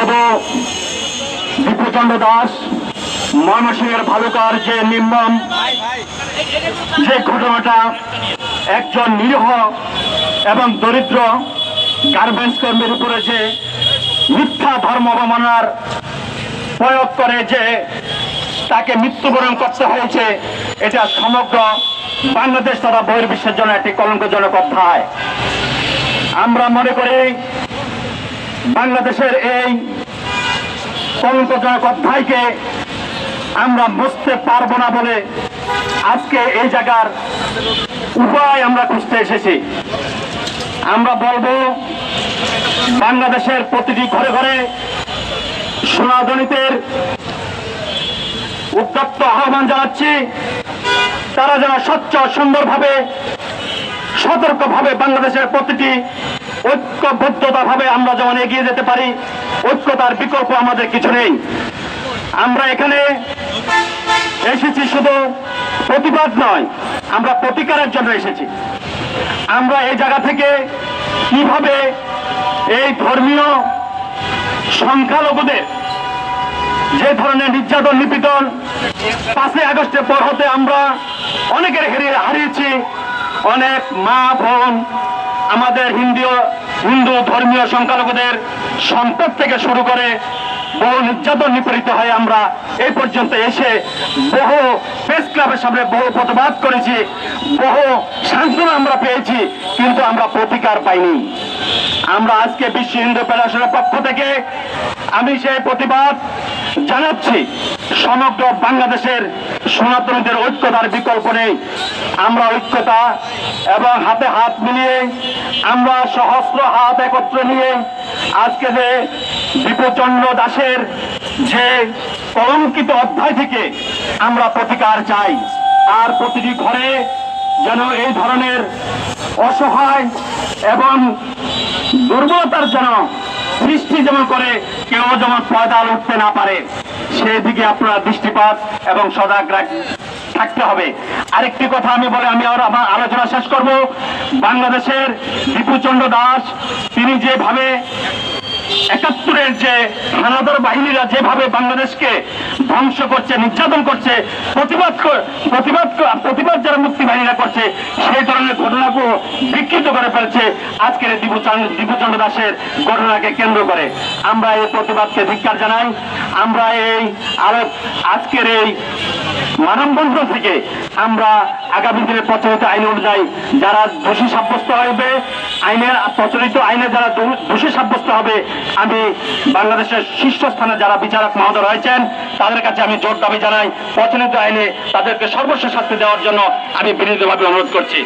শুধু দীপুচন্দ্র দাস ময়মনসিংহের ভালুকার যে নির্মম যে ঘটনাটা একজন নিরীহ এবং দরিদ্র গার্মেন্টস কর্মীর উপরে যে মিথ্যা ধর্ম অবমাননার প্রয়োগ করে যে তাকে মৃত্যুবরণ করতে হয়েছে, এটা সমগ্র বাংলাদেশ তথা বহির্বিশ্বের জন্য একটি কলঙ্কজনক অধ্যায়। আমরা মনে করি বাংলাদেশের এই কলঙ্কজনক অধ্যায়কে আমরা মুছতে পারবো না বলে আজকে এই জায়গার উপায় আমরা খুঁজতে এসেছি। আমরা বলবো বাংলাদেশের প্রতিটি ঘরে ঘরে সোনাদনিতের উদ্যক্ত আহ্বান জানাচ্ছি, তারা যেন স্বচ্ছ সুন্দরভাবে সতর্কভাবে বাংলাদেশের প্রতিটি ঐক্যবদ্ধতাভাবে আমরা যেমন এগিয়ে যেতে পারি। ঐক্যতার বিকল্প আমাদের কিছু নেই। আমরা এখানে এসেছি শুধু প্রতিবাদ নয়, আমরা প্রতিকারের জন্য এসেছি। আমরা এই জায়গা থেকে কিভাবে এই ধর্মীয় সংখ্যালঘুদের যে ধরনের নির্যাতন নিপীড়ন 5ই আগস্টের পর হতে আমরা অনেকের হারিয়েছি, অনেক মা বোন আমাদের হিন্দু ধর্মীয় সংখ্যালঘুদের সম্পদ থেকে শুরু করে বহু নির্যাতন নিপীড়িত হয়ে আমরা এই পর্যন্ত এসে বহু প্রেস ক্লাবের সামনে বহু প্রতিবাদ করেছি, বহু সান্ত্বনা আমরা পেয়েছি, কিন্তু আমরা প্রতিকার পাইনি। আমরা আজকে বিশ্ব হিন্দু ফেডারেশনের পক্ষ থেকে আমি সেই প্রতিবাদ জানাচ্ছি। সমগ্র বাংলাদেশের সনাতনীদের ঐক্যতার বিকল্প নেই। আমরা ঐক্যতা এবং হাতে হাত মিলিয়ে আমরা সহস্র হাত একত্রে নিয়ে আজকে যে দীপুচন্দ্র দাসের যে কলঙ্কিত অধ্যায় থেকে আমরা প্রতিকার চাই। আর প্রতিটি ঘরে যেন এই ধরনের অসহায় এবং দুর্বলতার যেন সৃষ্টি যেমন করে কেউ যেমন পয়দাল উঠতে না পারে, সেই দিকে আপনারা দৃষ্টিপাত এবং সজাগ থাকতে হবে। আরেকটি কথা আমি আমার আলোচনা শেষ করব। বাংলাদেশের দীপুচন্দ্র দাস তিনি যেভাবে 71-এর যে হানাদার বাহিনীরা যেভাবে বাংলাদেশকে ধ্বংস করছে, নির্যাতন করছে, প্রতিবাদ যারা মুক্তি বাহিনীরা করছে, সেই ধরনের ঘটনাকে বিকৃত করে ফেলছে আজকের দীপুচন্দ্র দাসের ঘটনাকে কেন্দ্র করে। আমরা এই প্রতিবাদকে ধিক্কার জানাই। আমরা আজকের এই মানববন্ধন থেকে আমরা আগামী দিনের প্রচলিত আইন অনুযায়ী যারা দোষী সাব্যস্ত হবে, প্রচলিত আইনে যারা দোষী সাব্যস্ত হবে, আমি বাংলাদেশের শীর্ষস্থানে যারা বিচারক মহোদয় রয়েছেন তাদের কাছে আমি জোর দাবি জানাই, প্রচলিত আইনে তাদেরকে সর্বশেষ শাস্তি দেওয়ার জন্য আমি বিনীতভাবে অনুরোধ করছি।